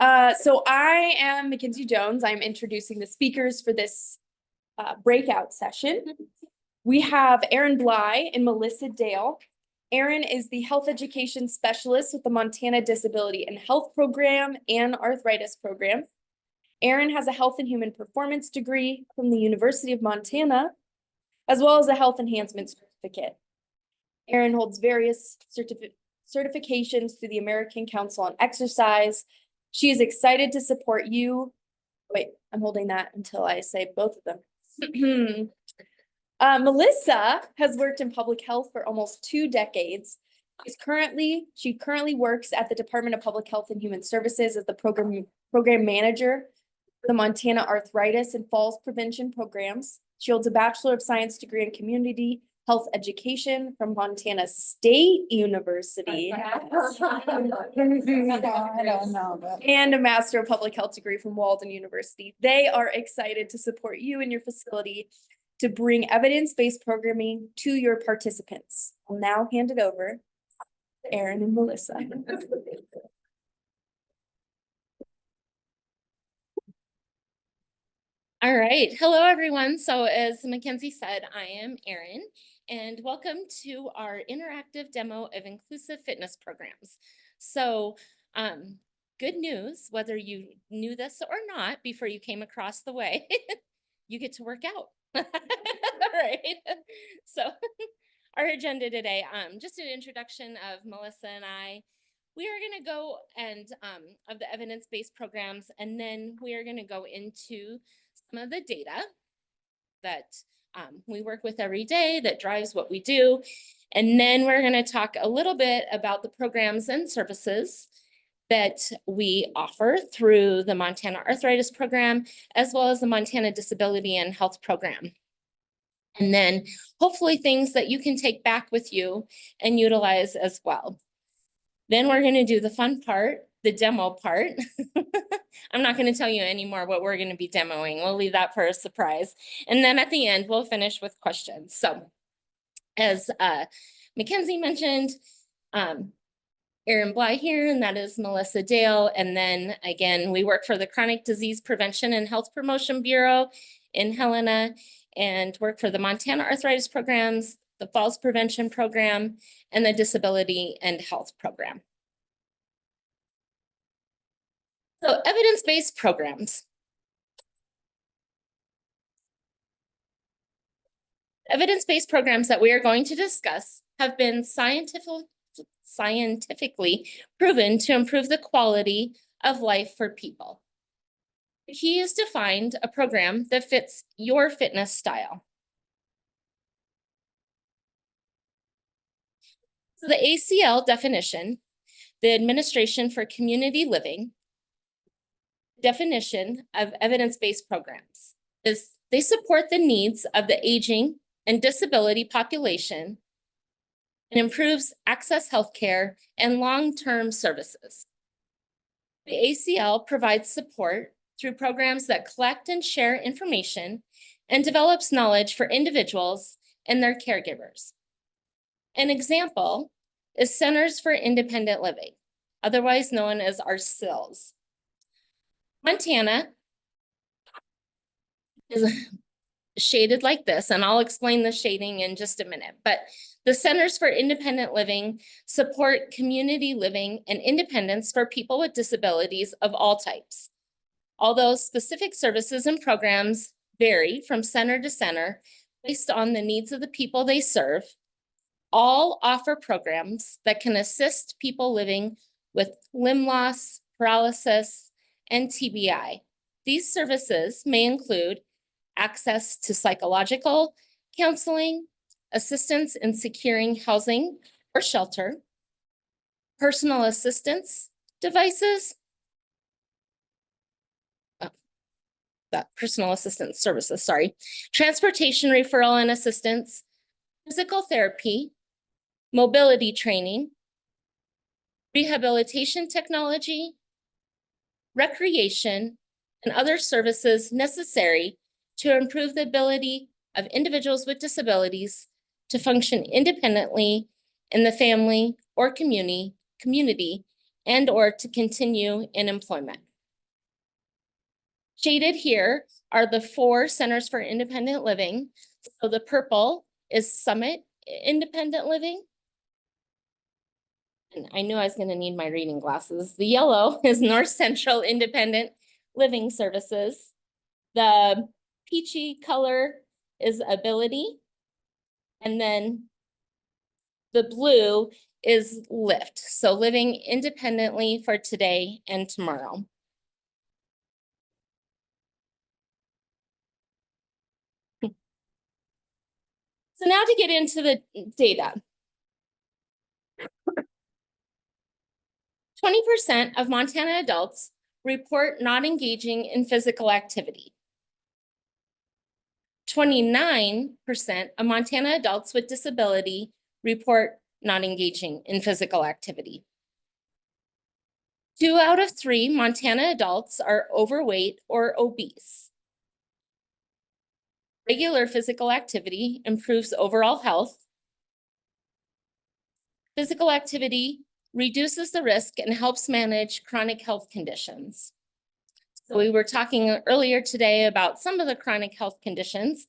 So I am Mackenzie Jones. I'm introducing the speakers for this breakout session. We have Erin Bley and Melissa Dale. Erin is the health education specialist with the Montana Disability and Health Program and Arthritis Program. Erin has a health and human performance degree from the University of Montana, as well as a health enhancement certificate. Erin holds various certifications through the American Council on Exercise. She is excited to support you. Wait, I'm holding that until I say both of them. Melissa has worked in public health for almost 2 decades. She currently works at the Department of Public Health and Human Services as the program manager for the Montana Arthritis and Falls Prevention Programs. She holds a Bachelor of Science degree in Community Health Education from Montana State University. I don't know. And a Master of Public Health degree from Walden University. They are excited to support you and your facility to bring evidence-based programming to your participants. I'll now hand it over to Erin and Melissa. All right. Hello, everyone. So as Mackenzie said, I am Erin, and welcome to our interactive demo of inclusive fitness programs. So good news, whether you knew this or not before you came across the way, you get to work out. All right. So our agenda today, just an introduction of Melissa and I. We are going to go and of the evidence-based programs, and then we are going to go into some of the data that we work with every day that drives what we do. And then we're going to talk a little bit about the programs and services that we offer through the Montana Arthritis Program, as well as the Montana Disability and Health Program. And then hopefully things that you can take back with you and utilize as well. Then we're going to do the fun part, the demo part. I'm not going to tell you anymore what we're going to be demoing. We'll leave that for a surprise. And then at the end, we'll finish with questions. So as Mackenzie mentioned, Erin Bley here, and that is Melissa Dale. And then again, we work for the Chronic Disease Prevention and Health Promotion Bureau in Helena, and work for the Montana Arthritis Programs, the Falls Prevention Program, and the Disability and Health Program. So evidence-based programs. Evidence-based programs that we are going to discuss have been scientifically proven to improve the quality of life for people. The key is to find a program that fits your fitness style. So the ACL definition, the Administration for Community Living, definition of evidence-based programs is they support the needs of the aging and disability population and improves access healthcare and long-term services. The ACL provides support through programs that collect and share information and develops knowledge for individuals and their caregivers. An example is Centers for Independent Living, otherwise known as our CILs. Montana is shaded like this, and I'll explain the shading in just a minute, but the Centers for Independent Living support community living and independence for people with disabilities of all types. Although specific services and programs vary from center to center based on the needs of the people they serve, all offer programs that can assist people living with limb loss, paralysis, and TBI. These services may include access to psychological counseling, assistance in securing housing or shelter, personal assistance devices, personal assistance services, sorry, transportation referral and assistance, physical therapy, mobility training, rehabilitation technology, recreation, and other services necessary to improve the ability of individuals with disabilities to function independently in the family or community and/or to continue in employment. Shaded here are the 4 centers for independent living. So the purple is Summit Independent Living. And I knew I was going to need my reading glasses. The yellow is North Central Independent Living Services. The peachy color is Ability. And then the blue is Lift. So living independently for today and tomorrow. So now to get into the data. 20% of Montana adults report not engaging in physical activity. 29% of Montana adults with disability report not engaging in physical activity. 2 out of 3 Montana adults are overweight or obese. Regular physical activity improves overall health. Physical activity reduces the risk and helps manage chronic health conditions. So we were talking earlier today about some of the chronic health conditions,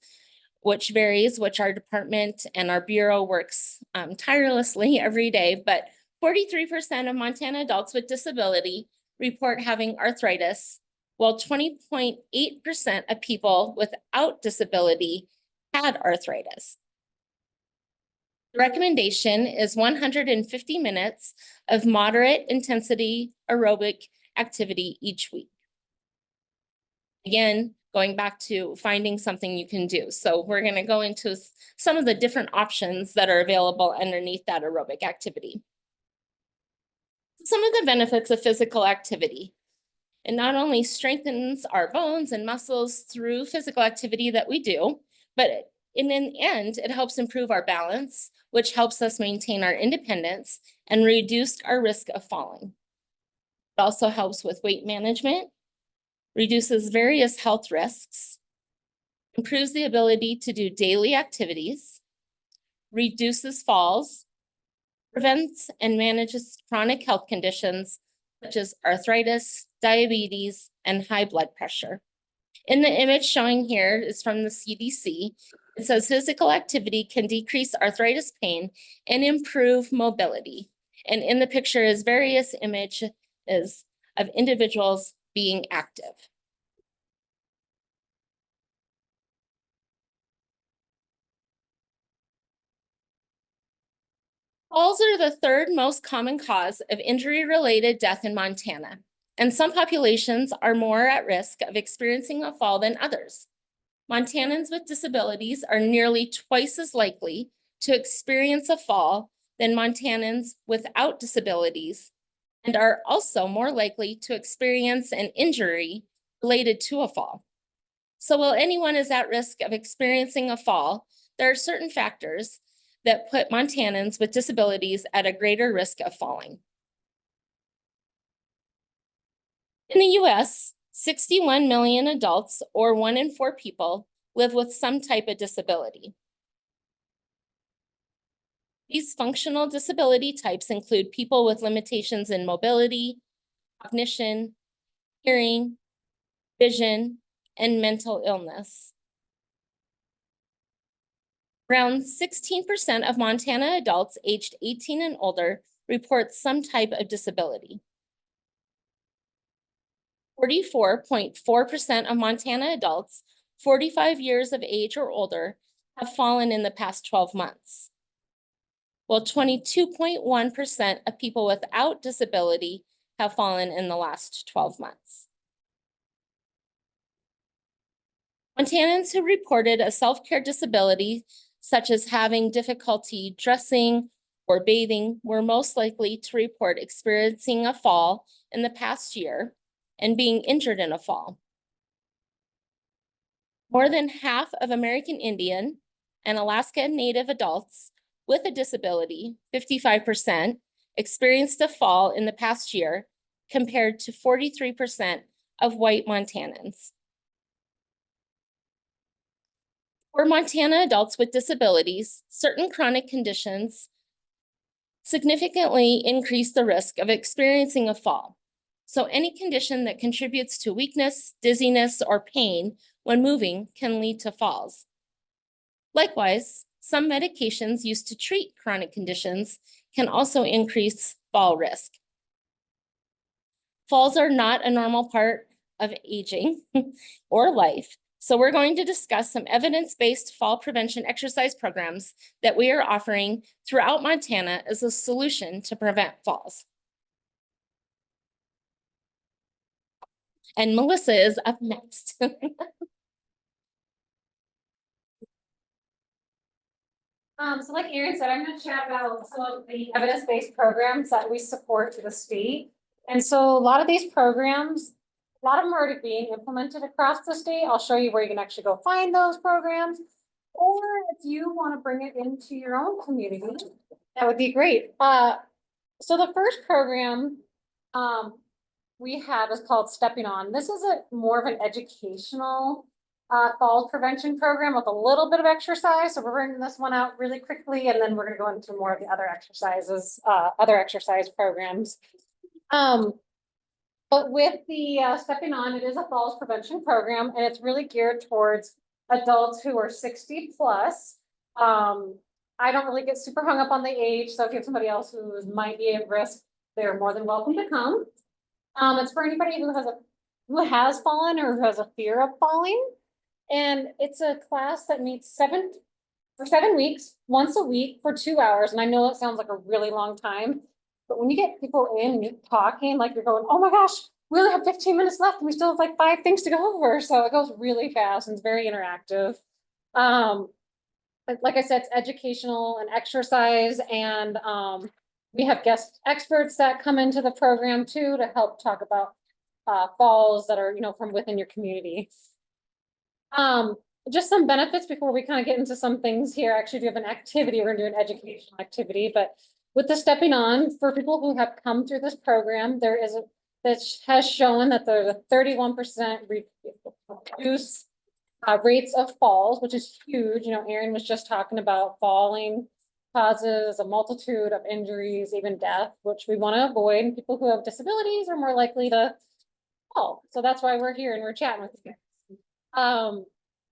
which varies, which our department and our bureau works tirelessly every day, but 43% of Montana adults with disability report having arthritis, while 20.8% of people without disability had arthritis. The recommendation is 150 minutes of moderate intensity aerobic activity each week. Again, going back to finding something you can do. So we're going to go into some of the different options that are available underneath that aerobic activity. Some of the benefits of physical activity. It not only strengthens our bones and muscles through physical activity that we do, but in the end, it helps improve our balance, which helps us maintain our independence and reduce our risk of falling. It also helps with weight management, reduces various health risks, improves the ability to do daily activities, reduces falls, prevents and manages chronic health conditions such as arthritis, diabetes, and high blood pressure. In the image showing here is from the CDC. It says physical activity can decrease arthritis pain and improve mobility. And in the picture is various images of individuals being active. Falls are the 3rd most common cause of injury-related death in Montana, and some populations are more at risk of experiencing a fall than others. Montanans with disabilities are nearly twice as likely to experience a fall than Montanans without disabilities, and are also more likely to experience an injury related to a fall. So while anyone is at risk of experiencing a fall, there are certain factors that put Montanans with disabilities at a greater risk of falling. In the US, 61 million adults, or 1 in 4 people, live with some type of disability. These functional disability types include people with limitations in mobility, cognition, hearing, vision, and mental illness. Around 16% of Montana adults aged 18 and older report some type of disability. 44.4% of Montana adults 45 years of age or older have fallen in the past 12 months, while 22.1% of people without disability have fallen in the last 12 months. Montanans who reported a self-care disability, such as having difficulty dressing or bathing, were most likely to report experiencing a fall in the past year and being injured in a fall. More than half of American Indian and Alaska Native adults with a disability, 55%, experienced a fall in the past year, compared to 43% of white Montanans. For Montana adults with disabilities, certain chronic conditions, significantly increase the risk of experiencing a fall. So any condition that contributes to weakness, dizziness, or pain when moving can lead to falls. Likewise, some medications used to treat chronic conditions can also increase fall risk. Falls are not a normal part of aging or life. So we're going to discuss some evidence-based fall prevention exercise programs that we are offering throughout Montana as a solution to prevent falls. And Melissa is up next. So like Erin said, I'm gonna chat about some of the evidence-based programs that we support to the state. And so a lot of these programs, a lot of them are already being implemented across the state. I'll show you where you can actually go find those programs. Or if you want to bring it into your own community, that would be great. So the first program we have is called Stepping On. This is a more of an educational falls prevention program with a little bit of exercise. So we're bringing this one out really quickly, and then we're going to go into more of the other exercises, other exercise programs. But with the Stepping On, it is a falls prevention program, and it's really geared towards adults who are 60 plus. I don't really get super hung up on the age, so if you have somebody else who might be at risk, they're more than welcome to come. It's for anybody who has fallen or who has a fear of falling. And it's a class that meets 7 weeks, once a week for 2 hours. And I know it sounds like a really long time, but when you get people in and you're talking, like you're going, oh my gosh, we only have 15 minutes left and we still have like 5 things to go over. So it goes really fast and it's very interactive. But like I said, it's educational and exercise, and we have guest experts that come into the program too to help talk about falls that are, from within your community. Just some benefits before we kind of get into some things here. Actually, do have an activity. We're gonna do an educational activity, but with the Stepping On, for people who have come through this program, there is that has shown that there's a 31% reduce rates of falls, which is huge. Erin was just talking about falling causes a multitude of injuries, even death, which we want to avoid. And people who have disabilities are more likely to fall. So that's why we're here and we're chatting with you.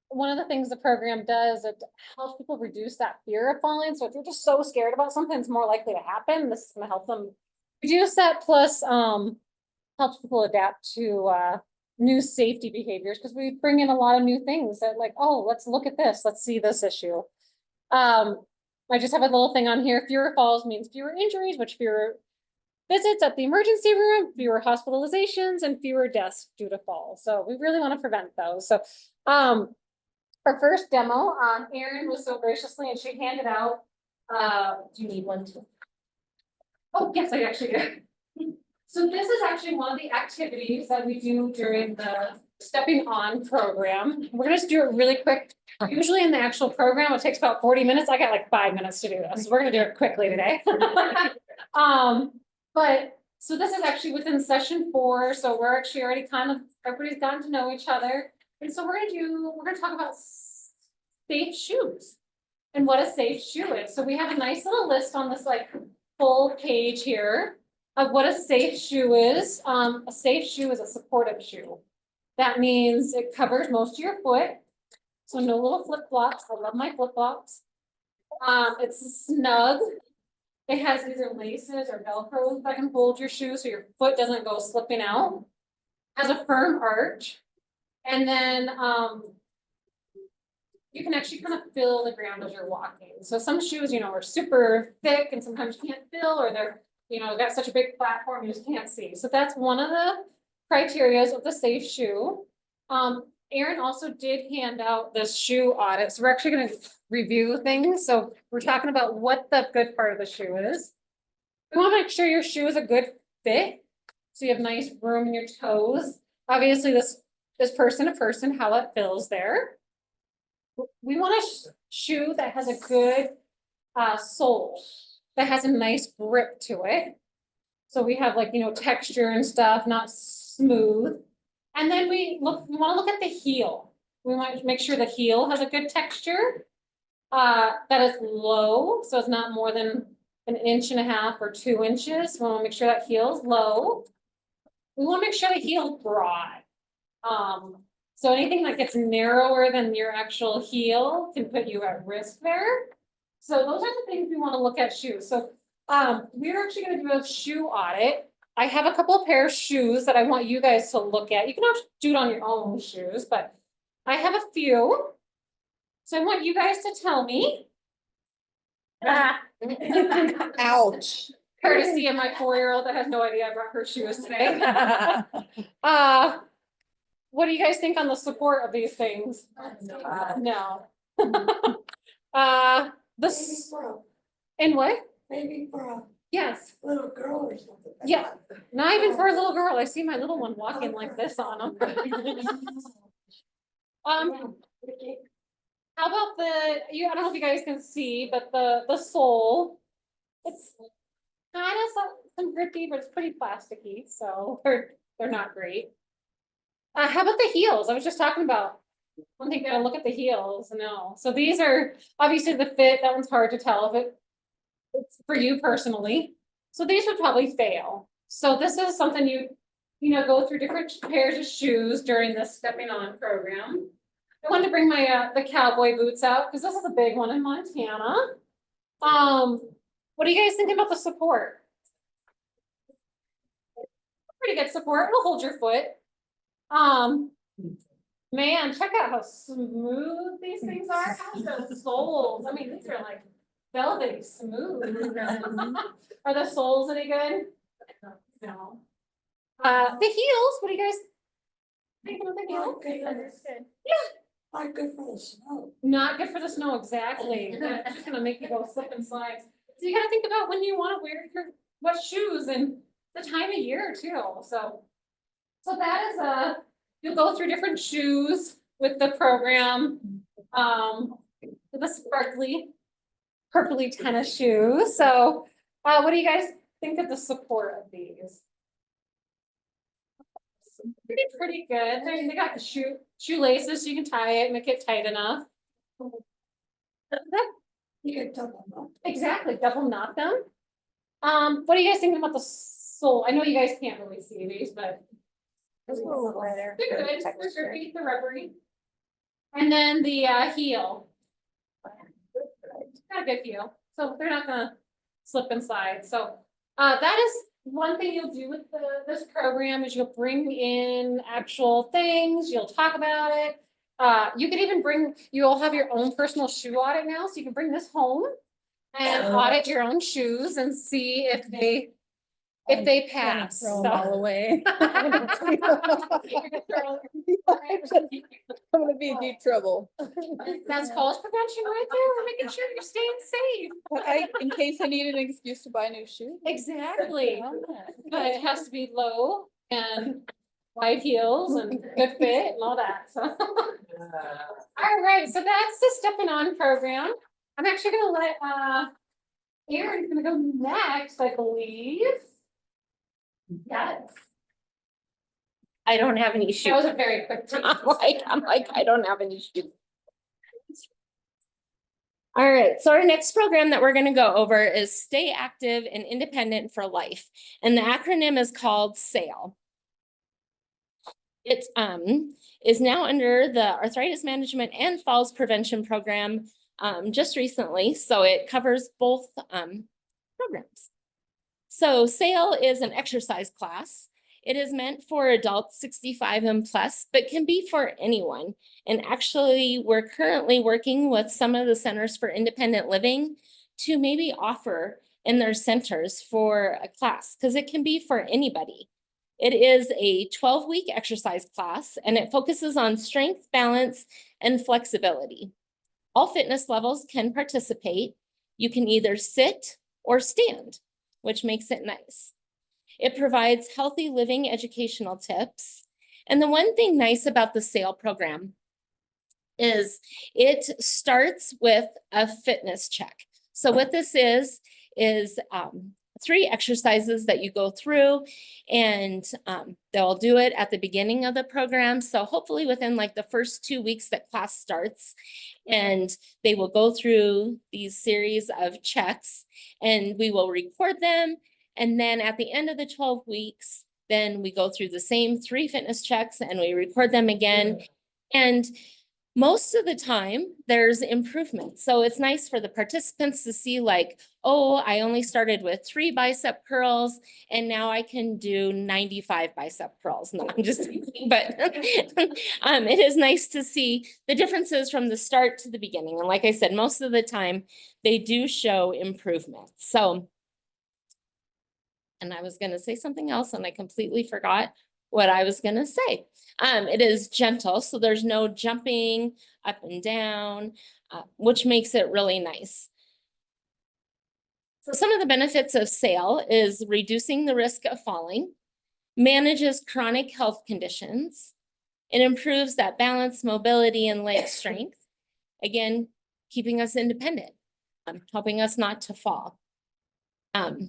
One of the things the program does, it helps people reduce that fear of falling. So if you're just so scared about something, it's more likely to happen. This is going to help them reduce that. Plus, helps people adapt to new safety behaviors, because we bring in a lot of new things that, like, oh, let's look at this. Let's see this issue. I just have a little thing on here. Fewer falls means fewer injuries, which fewer visits at the emergency room, fewer hospitalizations, and fewer deaths due to falls. So we really want to prevent those. So our first demo, Erin was so graciously, and she handed out, do you need one too? Oh, yes, I actually do. So this is actually one of the activities that we do during the Stepping On program. We're gonna just do it really quick. Usually in the actual program, it takes about 40 minutes. I got like 5 minutes to do this. We're gonna do it quickly today. But so this is actually within session 4. So we're actually already everybody's gotten to know each other. And so we're gonna talk about safe shoes and what a safe shoe is. So we have a nice little list on this like full page here of what a safe shoe is. A safe shoe is a supportive shoe. That means it covers most of your foot. So no little flip-flops. I love my flip-flops. It's snug. It has either laces or Velcro that can hold your shoe so your foot doesn't go slipping out. Has a firm arch. And then you can actually kind of feel the ground as you're walking. So some shoes, are super thick and sometimes you can't feel, or they're, got such a big platform you just can't see. So that's one of the criteria of the safe shoe. Erin also did hand out this shoe audit. So we're actually going to review things. So we're talking about what the good part of the shoe is. We want to make sure your shoe is a good fit. So you have nice room in your toes. Obviously this person to person, how it feels there. We want a shoe that has a good sole, that has a nice grip to it. So we have like, texture and stuff, not smooth. And then we want to look at the heel. We want to make sure the heel has a good texture, that is low. So it's not more than 1.5 or 2 inches. We want to make sure that heel's low. We want to make sure the heel's broad. So anything that gets narrower than your actual heel can put you at risk there. So those are the things we want to look at shoes. So we're actually going to do a shoe audit. I have a couple of pair of shoes that I want you guys to look at. You can also do it on your own shoes, but I have a few. So I want you guys to tell me. Ouch. Courtesy of my 4-year-old that has no idea I brought her shoes today. What do you guys think on the support of these things? No. This, and what? Maybe for a Yes, little girl or something. Yeah. not even for a little girl. I see my little one walking like this on them. How about I don't know if you guys can see, but the sole, it's kind of some grippy, but it's pretty plasticky, so they're not great. How about the heels? I was just talking about. One thing, gotta look at the heels. No, so these are obviously the fit. That one's hard to tell if it's for you personally. So these would probably fail. So this is something you go through different pairs of shoes during this stepping on program. I wanted to bring my the cowboy boots out because this is a big one in Montana. What do you guys think about the support? Pretty good support. It'll hold your foot. Man, check out how smooth these things are. How's the soles? I mean, these are like velvety smooth. Are the soles any good? No. The heels. What do you guys think about the heels? Yeah. Not good for the snow. Not good for the snow, exactly. It's just gonna make you go slip and slide. So you gotta think about when you wanna wear what shoes and the time of year too, so. So that is you'll go through different shoes with the program. The sparkly, purpley tennis shoes, so, what do you guys think of the support of these? Pretty good. They got the shoelaces, so you can tie it, make it tight enough. You get double knot. Exactly, double knot them. What are you guys thinking about the sole? I know you guys can't really see these, but It's a little better. they're good, they're grippy, they're rubbery. And then the heel. Got a good heel, so they're not gonna slip and slide. So that is one thing you'll do with this program is you'll bring in actual things, you'll talk about it. You could even you'll have your own personal shoe audit now, so you can bring this home and audit your own shoes and see if they pass. Throw them all away. I'm gonna be in deep trouble. That's falls prevention right there. We're making sure you're staying safe. In case I need an excuse to buy new shoes. Exactly. But it has to be low and wide heels and good fit and all that, so. All right, so that's the stepping on program. I'm actually gonna let, Erin's gonna go next, I believe. Yes. I don't have any That shoes. was a very quick. take. I'm like, I don't have any shoes. All right, so our next program that we're gonna go over is Stay Active and Independent for Life. And the acronym is called SAIL. It is now under the Arthritis Management and Falls Prevention Program just recently, so it covers both programs. So SAIL is an exercise class. It is meant for adults 65 and plus, but can be for anyone. And actually, we're currently working with some of the Centers for Independent Living to maybe offer in their centers for a class, because it can be for anybody. It is a 12-week exercise class, and it focuses on strength, balance, and flexibility. All fitness levels can participate. You can either sit or stand, which makes it nice. It provides healthy living educational tips. And the one thing nice about the SAIL program is it starts with a fitness check. So what this is 3 exercises that you go through, and they'll do it at the beginning of the program. So hopefully within like the first 2 weeks that class starts, and they will go through these series of checks, and we will record them. And then at the end of the 12 weeks, then we go through the same 3 fitness checks and we record them again. And most of the time, there's improvement. So it's nice for the participants to see like, oh, I only started with 3 bicep curls and now I can do 95 bicep curls. No, I'm just kidding, but it is nice to see the differences from the start to the beginning. And like I said, most of the time, they do show improvement. So, and I was gonna say something else and I completely forgot what I was gonna say. It is gentle, so there's no jumping up and down, which makes it really nice. So some of the benefits of SAIL is reducing the risk of falling, manages chronic health conditions, it improves that balance, mobility, and leg strength. Again, keeping us independent, helping us not to fall.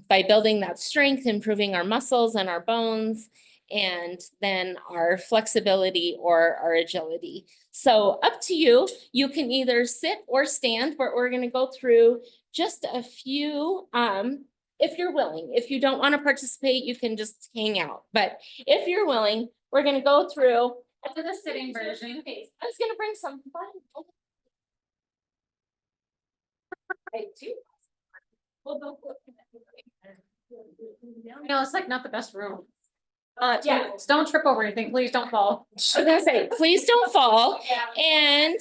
By building that strength, improving our muscles and our bones, and then our flexibility or our agility. So up to you. You can either sit or stand, but we're going to go through just a few, if you're willing. If you don't want to participate, you can just hang out. But if you're willing, we're going to go through to the sitting version. I was going to bring some fun. I do. We'll go. No, it's like not the best room. Yeah. Don't trip over anything. Please don't fall. I was gonna say, please don't fall. And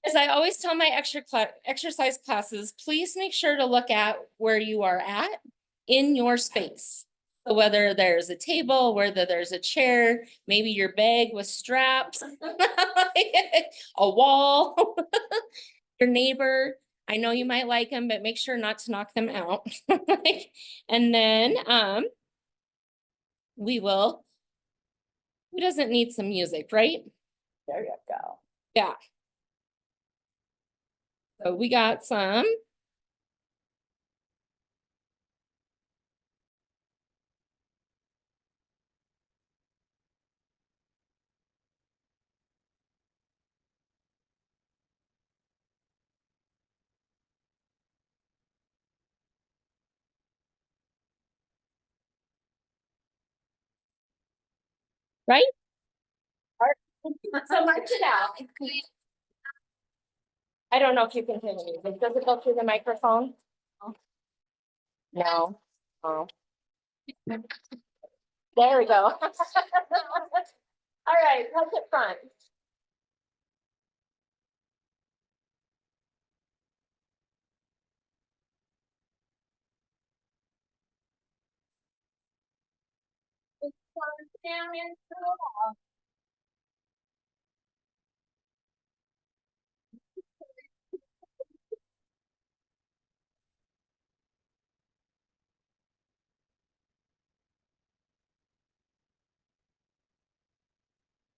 as I always tell my exercise classes, please make sure to look at where you are at in your space. So whether there's a table, whether there's a chair, maybe your bag with straps, a wall, your neighbor. I know you might like them, but make sure not to knock them out. And then we will, who doesn't need some music, right? There you go. Yeah. So we got some. Right? So march it out. I don't know if you can hear me. Does it go through the microphone? No. Oh. There we go. All right, touch it front. Down into the wall.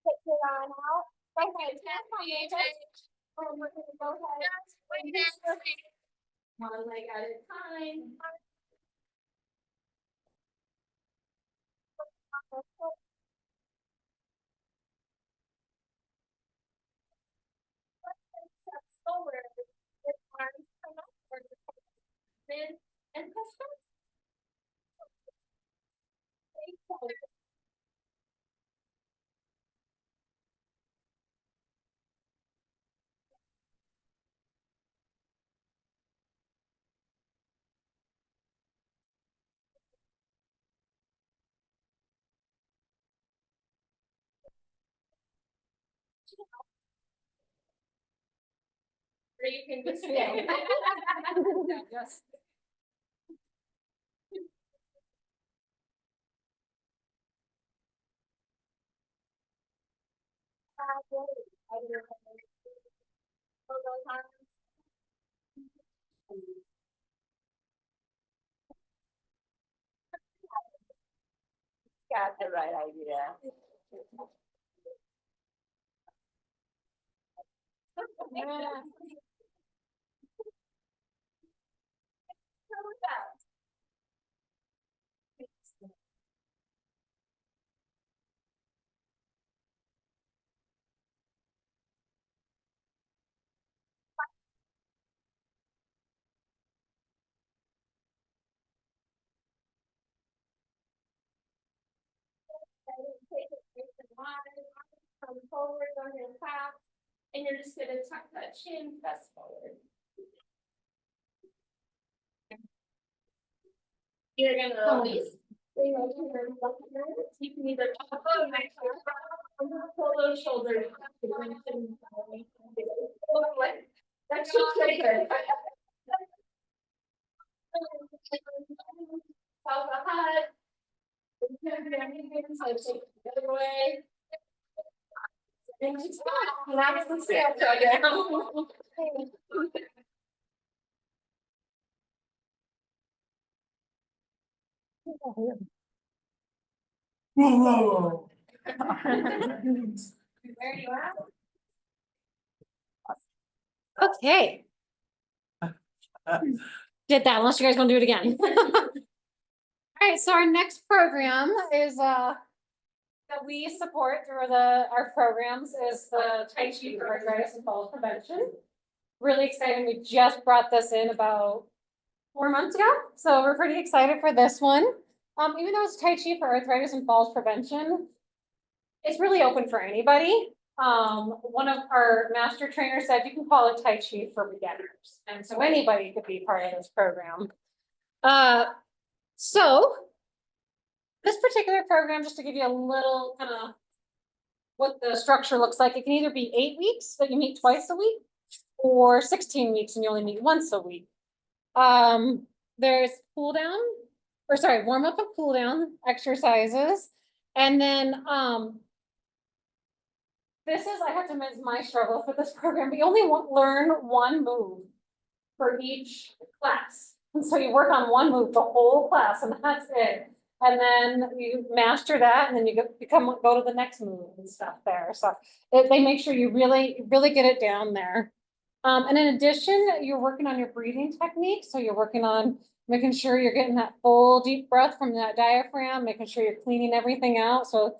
Put it on out. Okay, and we're gonna go ahead. One leg at a time. Steps forward. With arms come up or in and push back. Or you can just stay. Yes. Got the right idea. forward on your clap. And you're just gonna tuck that chin, press forward. You're gonna release. Bring over your left hand. You can either pull those shoulders. That should feel good. South the hut. The other way. And just relax the sail program. Whoa. There you are. Okay. Did that, unless you guys want to do it again. All right, so our next program is, that we support through our programs is the Tai Chi for Arthritis and Falls Prevention. Really excited, we just brought this in about 4 months ago, so we're pretty excited for this one. Even though it's Tai Chi for Arthritis and Falls Prevention, it's really open for anybody. One of our master trainers said you can call it Tai Chi for beginners, and so anybody could be part of this program. So this particular program, just to give you a little kind of what the structure looks like, it can either be 8 weeks that you meet twice a week, or 16 weeks and you only meet once a week. There's warm up and cool down exercises. And then, I have to admit, is my struggle for this program. We only learn one move for each class. And so you work on one move the whole class, and that's it. And then you master that, and then you go to the next move and stuff there. So they make sure you really get it down there. And in addition, you're working on your breathing technique. So you're working on making sure you're getting that full deep breath from that diaphragm, making sure you're cleaning everything out. So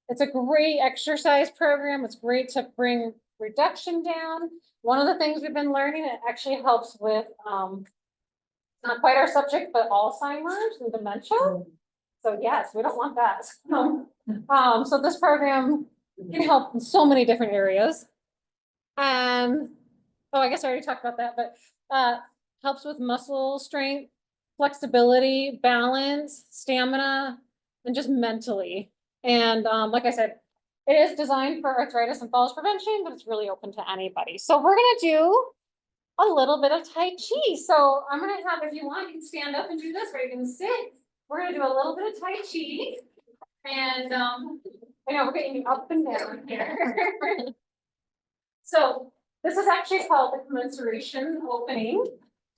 it's a great exercise program. It's great to bring reduction down. One of the things we've been learning, it actually helps with, not quite our subject, but Alzheimer's and dementia. So yes, we don't want that. So this program can help in so many different areas. Oh, I guess I already talked about that, but helps with muscle strength, flexibility, balance, stamina, and just mentally. And like I said, it is designed for arthritis and falls prevention, but it's really open to anybody. So we're gonna do a little bit of Tai Chi. So I'm gonna have, if you want, you can stand up and do this, or you can sit. We're gonna do a little bit of Tai Chi. And I know we're getting up and down here. So this is actually called the commensuration opening.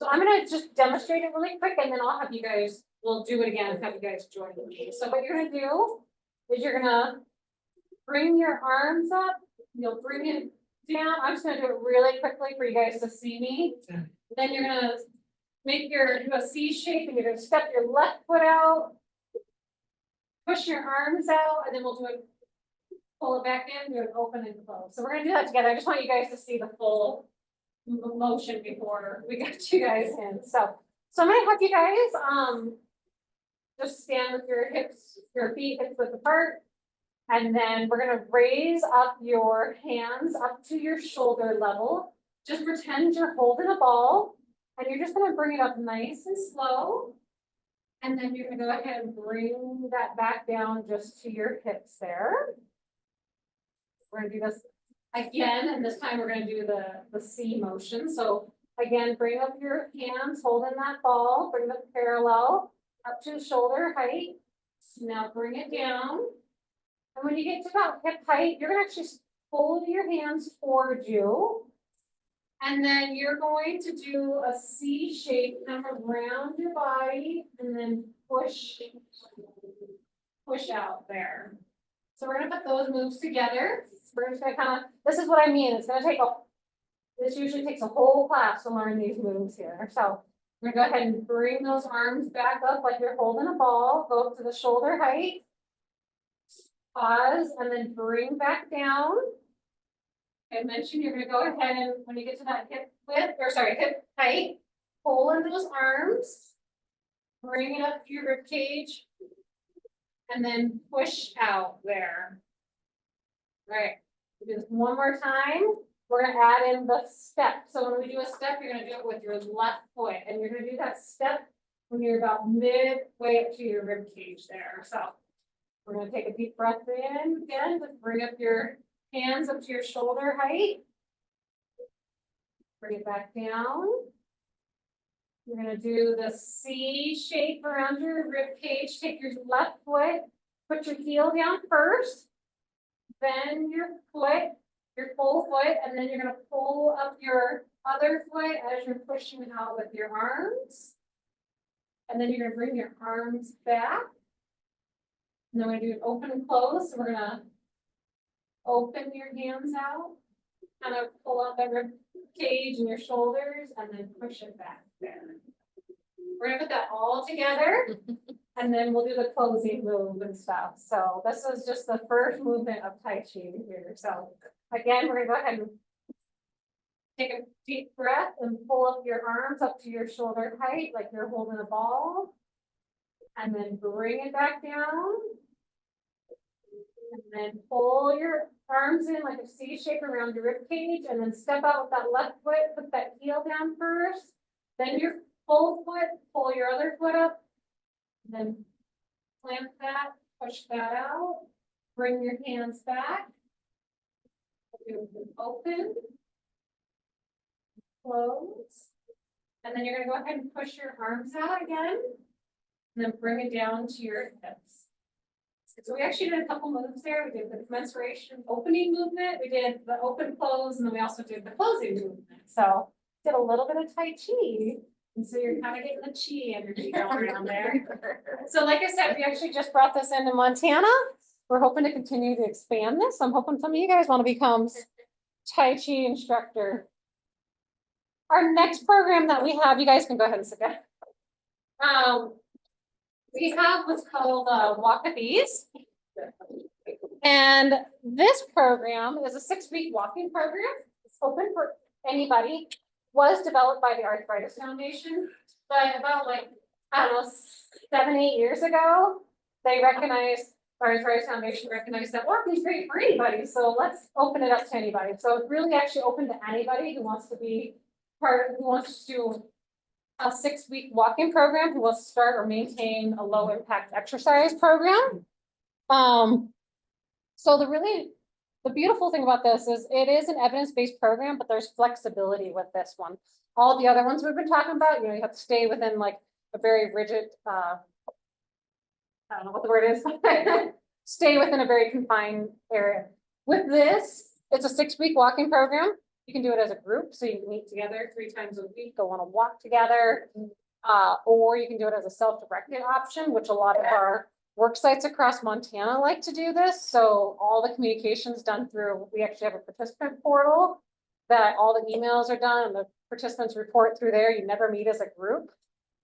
So I'm gonna just demonstrate it really quick, and then I'll have you guys, we'll do it again and have you guys join me. So what you're gonna do is you're gonna bring your arms up, you'll bring it down. I'm just gonna do it really quickly for you guys to see me. Then you're gonna do a C shape, and you're gonna step your left foot out, push your arms out, and then we'll do it. Pull it back in, do an open and close. So we're gonna do that together. I just want you guys to see the full motion before we got you guys in. So I'm gonna have you guys just stand with your feet hips width apart, and then we're gonna raise up your hands up to your shoulder level. Just pretend you're holding a ball, and you're just gonna bring it up nice and slow. And then you're gonna go ahead and bring that back down just to your hips there. We're gonna do this again, and this time we're gonna do the C motion. So again, bring up your hands, holding that ball, bring it parallel up to shoulder height. Now bring it down. And when you get to about hip height, you're gonna actually fold your hands towards you. And then you're going to do a C shape, kind of around your body, and then push out there. So we're gonna put those moves together. We're just gonna this is what I mean. It's gonna take this usually takes a whole class to learn these moves here. So we're gonna go ahead and bring those arms back up like you're holding a ball. Go up to the shoulder height. Pause, and then bring back down. I mentioned you're gonna go ahead and when you get to that hip height, pull in those arms, bring it up to your rib cage, and then push out there. Right. Do this one more time. We're gonna add in the step. So when we do a step, you're gonna do it with your left foot, and you're gonna do that step when you're about midway up to your rib cage there. So we're gonna take a deep breath in again, just bring up your hands up to your shoulder height. Bring it back down. You're gonna do the C shape around your rib cage. Take your left foot, put your heel down first. Then your foot, your full foot, and then you're gonna pull up your other foot as you're pushing out with your arms. And then you're gonna bring your arms back. And then we're gonna do an open and close. So we're gonna open your hands out, kind of pull up that rib cage and your shoulders, and then push it back there. We're gonna put that all together, and then we'll do the closing move and stuff. So this is just the first movement of Tai Chi here. So again, we're gonna go ahead and take a deep breath and pull up your arms up to your shoulder height, like you're holding a ball. And then bring it back down. And then pull your arms in like a C shape around your rib cage, and then step out with that left foot, put that heel down first. Then your full foot, pull your other foot up. And then plant that, push that out, bring your hands back. Open. Close. And then you're gonna go ahead and push your arms out again. And then bring it down to your hips. So we actually did a couple moves there. We did the commensuration opening movement, we did the open close, and then we also did the closing movement. So did a little bit of Tai Chi. And so you're kind of getting the chi energy going around there. So like I said, we actually just brought this into Montana. We're hoping to continue to expand this. I'm hoping some of you guys want to become Tai Chi instructor. Our next program that we have, you guys can go ahead and sit down. We have what's called Walk with Ease. And this program is a 6-week walking program. It's open for anybody. Was developed by the Arthritis Foundation, but about I don't know, 7-8 years ago, they recognized, Arthritis Foundation recognized that walking is great for anybody. So let's open it up to anybody. So it's really actually open to anybody who wants to be who wants to do a 6-week walking program, who wants to start or maintain a low impact exercise program. So the beautiful thing about this is it is an evidence-based program, but there's flexibility with this one. All the other ones we've been talking about, you have to stay within like a very rigid, I don't know what the word is, stay within a very confined area. With this, it's a 6-week walking program. You can do it as a group, so you can meet together 3 times a week, go on a walk together, or you can do it as a self-directed option, which a lot of our work sites across Montana like to do this. So all the communications done through, we actually have a participant portal that all the emails are done and the participants report through there. You never meet as a group.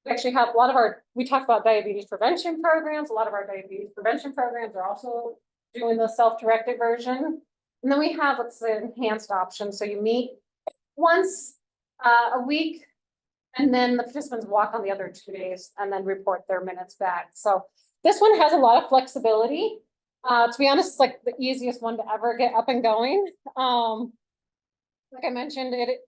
We actually have a lot of we talk about diabetes prevention programs. A lot of our diabetes prevention programs are also doing the self-directed version. And then we have what's the enhanced option. So you meet once a week, and then the participants walk on the other 2 days and then report their minutes back. So this one has a lot of flexibility. To be honest, it's like the easiest one to ever get up and going. Like I mentioned, it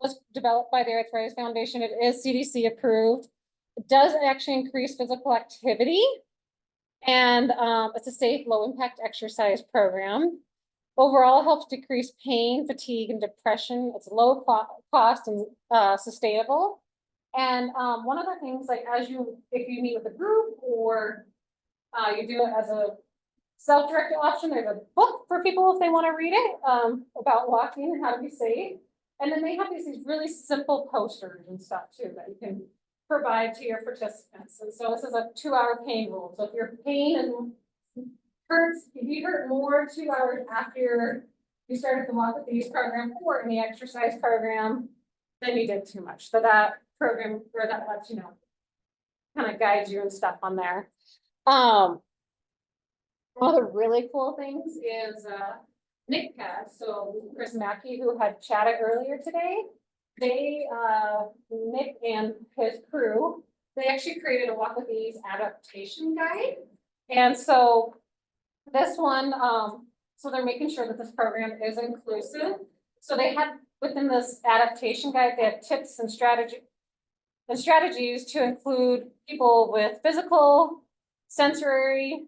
was developed by the Arthritis Foundation. It is CDC approved. It does actually increase physical activity. And it's a safe, low impact exercise program. Overall, it helps decrease pain, fatigue, and depression. It's low cost and sustainable. And one of the things, like if you meet with a group or you do it as a self-directed option, there's a book for people if they want to read it about walking and how to be safe. And then they have these really simple posters and stuff too that you can provide to your participants. And so this is a 2-hour pain rule. So if your pain and if you hurt more 2 hours after you started the Walk with Ease program or any exercise program, then you did too much. So that program, or that lets you know, kind of guides you and stuff on there. One of the really cool things is Nick had, so Chris Mackey, who had chatted earlier today, they, Nick and his crew, they actually created a Walk with Ease adaptation guide. And so this one So they're making sure that this program is inclusive. So they have, within this adaptation guide, they have tips and strategies to include people with physical, sensory,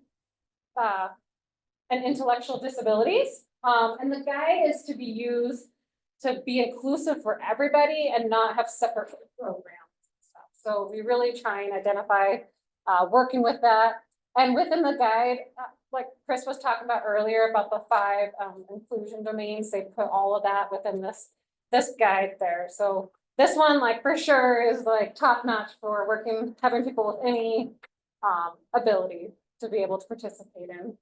and intellectual disabilities. And the guide is to be used to be inclusive for everybody and not have separate programs and stuff. So we really try and identify, working with that. And within the guide, like Chris was talking about earlier about the 5 inclusion domains, they put all of that within this guide there. So this one, like for sure, is like top notch for working, having people with any ability to be able to participate in.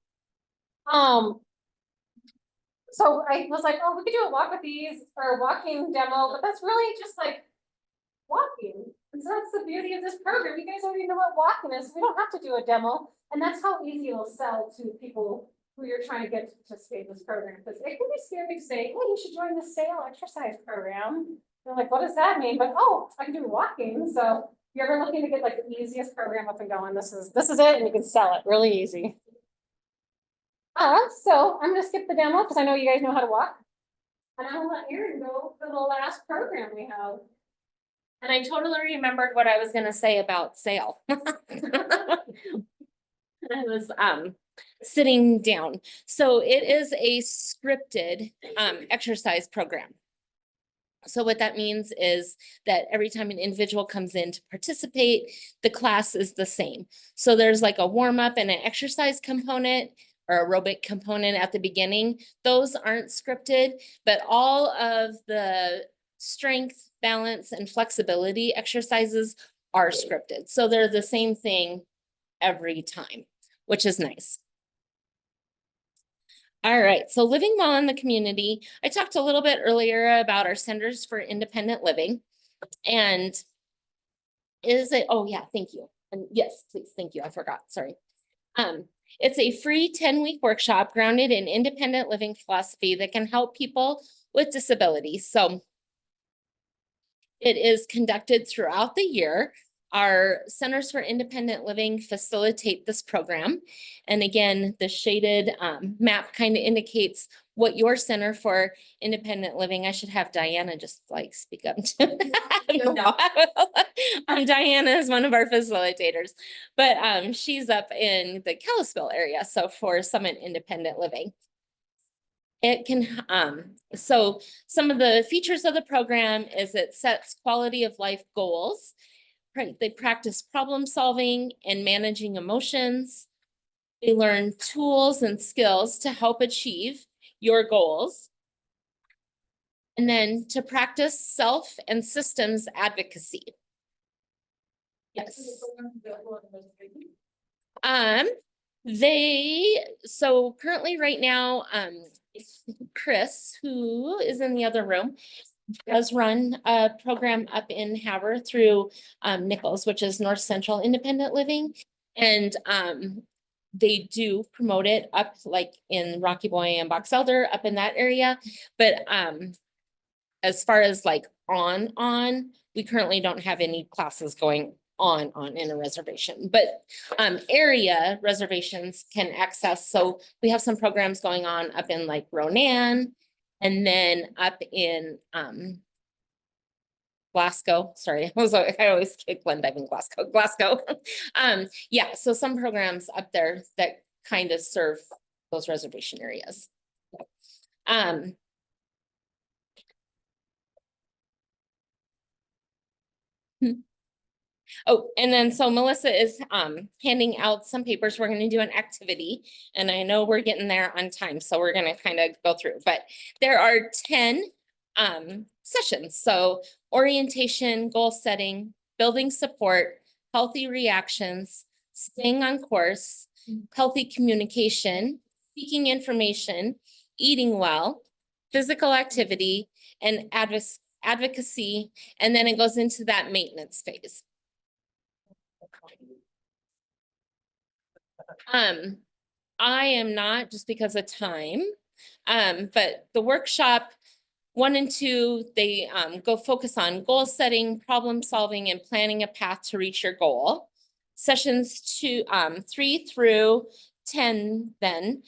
So I was like, oh, we could do a walk with these or a walking demo, but that's really just like walking. And so that's the beauty of this program. You guys already know what walking is. We don't have to do a demo. And that's how easy it'll sell to people who you're trying to get to participate in this program. Because it can be scary to say, hey, you should join the SAIL exercise program. They're like, what does that mean? But oh, I can do walking. So if you're ever looking to get like the easiest program up and going, this is it, and you can sell it really easy. So I'm gonna skip the demo because I know you guys know how to walk. And I'm gonna let Erin go for the last program we have. And I totally remembered what I was gonna say about SAIL. I was sitting down. So it is a scripted exercise program. So what that means is that every time an individual comes in to participate, the class is the same. So there's like a warm up and an exercise component or aerobic component at the beginning. Those aren't scripted, but all of the strength, balance, and flexibility exercises are scripted. So they're the same thing every time, which is nice. All right, so living well in the community. I talked a little bit earlier about our Centers for Independent Living. And is it, oh yeah, thank you. And yes, please, thank you, I forgot, sorry. It's a free 10-week workshop grounded in independent living philosophy that can help people with disabilities. So it is conducted throughout the year. Our Centers for Independent Living facilitate this program. And again, the shaded map kind of indicates what your Center for Independent Living, I should have Diana just like speak up. Diana is one of our facilitators, but she's up in the Kalispell area. So for Summit Independent Living. It can, so some of the features of the program is it sets quality of life goals. Right, they practice problem solving and managing emotions. They learn tools and skills to help achieve your goals. And then to practice self and systems advocacy. Yes. So currently right now, Chris, who is in the other room, does run a program up in Havre through Nichols, which is North Central Independent Living. And they do promote it up like in Rocky Boy and Box Elder up in that area. But as far as like on, we currently don't have any classes going on in a reservation, but area reservations can access. So we have some programs going on up in like Ronan. And then up in Glasgow, sorry, I always get Glen Dive Glasgow. Yeah, so some programs up there that kind of serve those reservation areas. Oh, and then so Melissa is handing out some papers. We're going to do an activity, and I know we're getting there on time, so we're going to kind of go through, but there are 10 sessions. So orientation, goal setting, building support, healthy reactions, staying on course, healthy communication, seeking information, eating well, physical activity, and advocacy, and then it goes into that maintenance phase. I am not, just because of time, but the workshop 1 and 2, they go focus on goal setting, problem solving, and planning a path to reach your goal. Sessions 3 through 10 then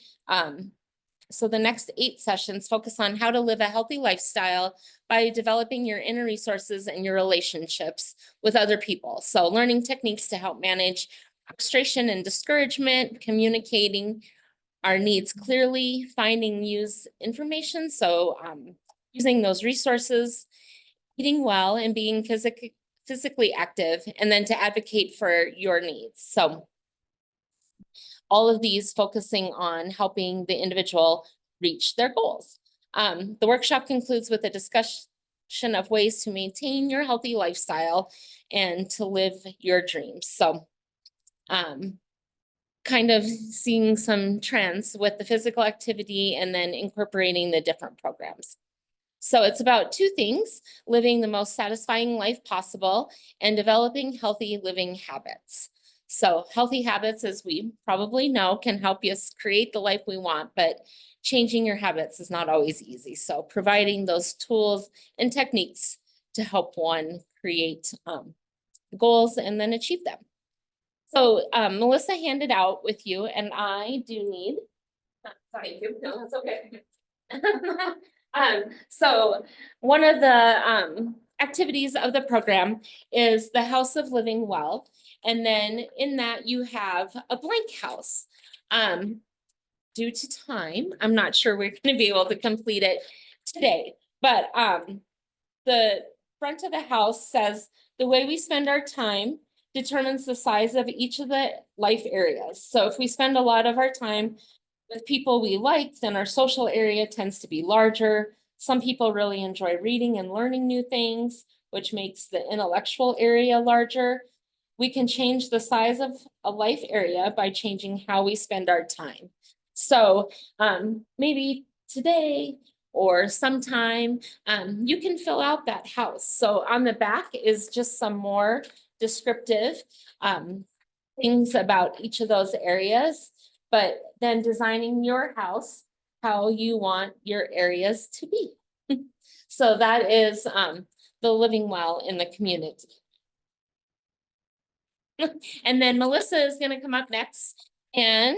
So the next 8 sessions focus on how to live a healthy lifestyle by developing your inner resources and your relationships with other people. So learning techniques to help manage frustration and discouragement, communicating our needs clearly, finding use information. So using those resources, eating well and being physically active, and then to advocate for your needs. So all of these focusing on helping the individual reach their goals. The workshop concludes with a discussion of ways to maintain your healthy lifestyle and to live your dreams. So kind of seeing some trends with the physical activity and then incorporating the different programs. So it's about 2 things: living the most satisfying life possible and developing healthy living habits. So healthy habits, as we probably know, can help us create the life we want, but changing your habits is not always easy. So providing those tools and techniques to help one create goals and then achieve them. So Melissa handed out with you, and I do need, thank you, no, that's okay. So one of the activities of the program is the House of Living Well. And then in that you have a blank house. Due to time, I'm not sure we're going to be able to complete it today, but the front of the house says the way we spend our time determines the size of each of the life areas. So if we spend a lot of our time with people we like, then our social area tends to be larger. Some people really enjoy reading and learning new things, which makes the intellectual area larger. We can change the size of a life area by changing how we spend our time. So maybe today or sometime, you can fill out that house. So on the back is just some more descriptive things about each of those areas, but then designing your house how you want your areas to be. So that is the living well in the community. And then Melissa is going to come up next, and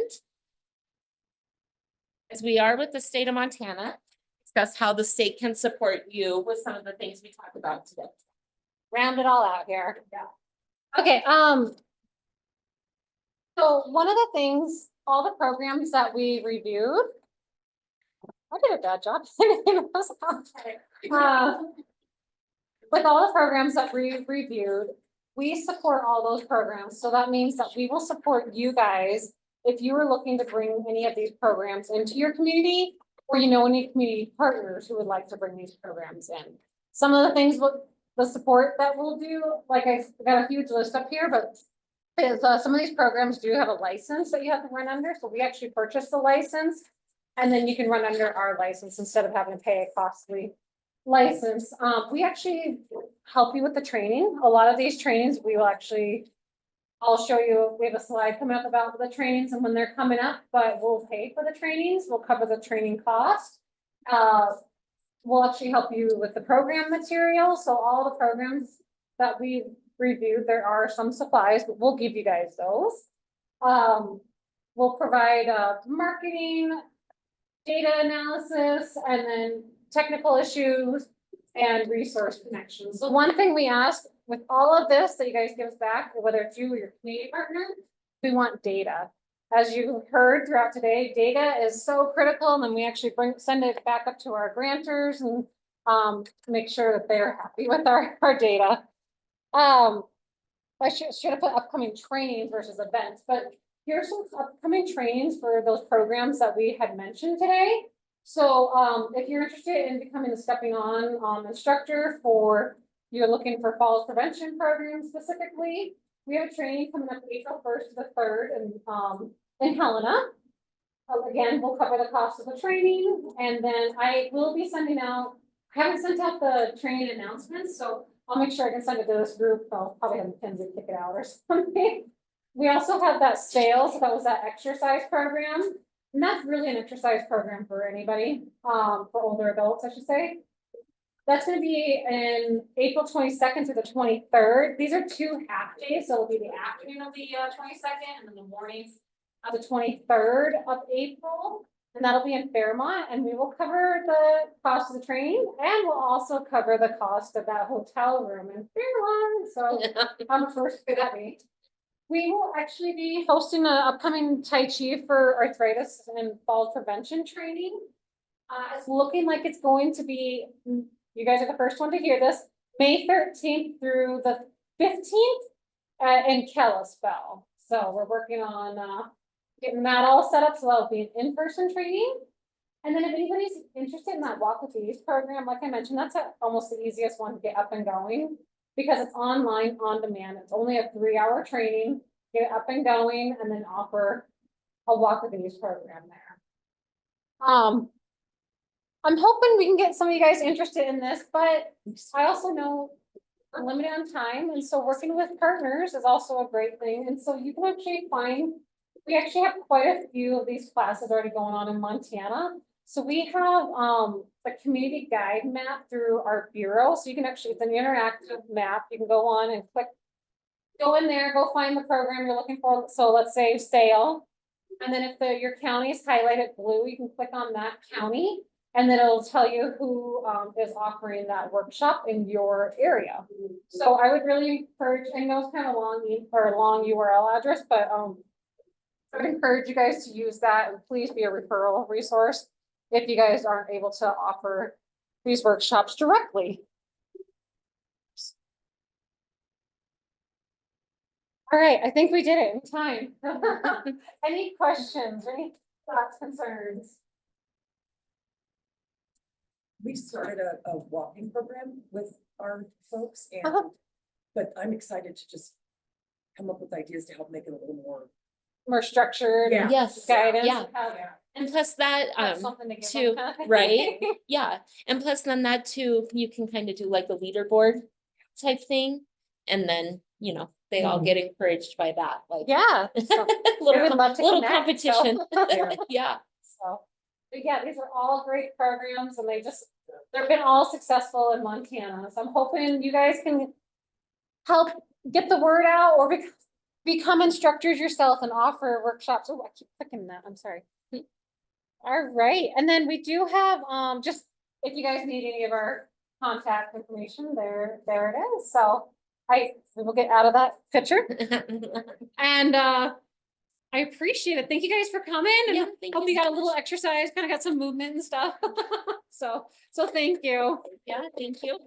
as we are with the state of Montana, discuss how the state can support you with some of the things we talked about today. Round it all out here. Yeah. Okay, so one of the things, all the programs that we reviewed, I did a bad job. With all the programs that we reviewed, we support all those programs. So that means that we will support you guys if you are looking to bring any of these programs into your community, or you know any community partners who would like to bring these programs in. Some of the things with the support that we'll do, like I've got a huge list up here, but is some of these programs do have a license that you have to run under. So we actually purchase the license, and then you can run under our license instead of having to pay a costly license. We actually help you with the training. A lot of these trainings we will actually, I'll show you, we have a slide coming up about the trainings and when they're coming up, but we'll pay for the trainings. We'll cover the training cost. We'll actually help you with the program material. So all the programs that we reviewed, there are some supplies, but we'll give you guys those. We'll provide marketing, data analysis, and then technical issues and resource connections. So one thing we ask with all of this that you guys give us back, whether it's you or your community partner, we want data. As you heard throughout today, data is so critical, and then we actually send it back up to our grantors and make sure that they're happy with our data. I should have put upcoming trainings versus events, but here's some upcoming trainings for those programs that we had mentioned today. So if you're interested in becoming a stepping on instructor for, you're looking for falls prevention programs specifically, we have a training coming up April 1st to the 3rd in Helena. Again, we'll cover the cost of the training, and then I will be sending out, I haven't sent out the training announcements, so I'll make sure I can send it to this group. I'll probably have Mackenzie kick it out or something. We also have that sales, so that was that exercise program. And that's really an exercise program for anybody, for older adults, I should say. That's going to be in April 22nd to the 23rd. These are 2 half days, so it'll be the afternoon of the 22nd and then the mornings of the 23rd of April. And that'll be in Fairmont, and we will cover the cost of the training, and we'll also cover the cost of that hotel room in Fairmont, so I'm first for that week. We will actually be hosting a upcoming Tai Chi for arthritis and fall prevention training. It's looking like it's going to be, you guys are the first one to hear this, May 13th through the 15th in Kalispell. So we're working on getting that all set up, so that'll be an in-person training. And then if anybody's interested in that Walk with Ease program, like I mentioned, that's almost the easiest one to get up and going because it's online, on demand. It's only a 3-hour training, get it up and going, and then offer a Walk with Ease program there. I'm hoping we can get some of you guys interested in this, but I also know I'm limited on time, and so working with partners is also a great thing. And so you can actually find, we actually have quite a few of these classes already going on in Montana. So we have a community guide map through our bureau. So you can actually, it's an interactive map. You can go on and click, go in there, go find the program you're looking for. So let's say Sale. And then if your county is highlighted blue, you can click on that county. And then it'll tell you who is offering that workshop in your area. So I would really encourage, I know it's kind of long URL address, but I would encourage you guys to use that, and please be a referral resource if you guys aren't able to offer these workshops directly. All right, I think we did it in time. Any questions, any thoughts, concerns? We started a walking program with our folks and, Uh-huh. but I'm excited to just come up with ideas to help make it a little More structured. Yeah. Yes, Guidance. yeah. Have and plus that, something to give too, them. right? Yeah, and plus then that too, you can kind of do like a leaderboard type thing. And then, you know, they all get encouraged by that, like. Yeah. So, Little, would love to little connect, so. competition, Yeah. yeah. So, but yeah, these are all great programs and they've been all successful in Montana. So I'm hoping you guys can help get the word out or become instructors yourself and offer workshops. Oh, I keep clicking that. I'm sorry. All right. And then we do have, just if you guys need any of our contact information, there it is. So we will get out of that picture and, I appreciate it. Thank you guys for coming and Yeah, thank hope you you got so a little much. exercise, kind of got some movement and stuff. So thank you. Yeah, thank you.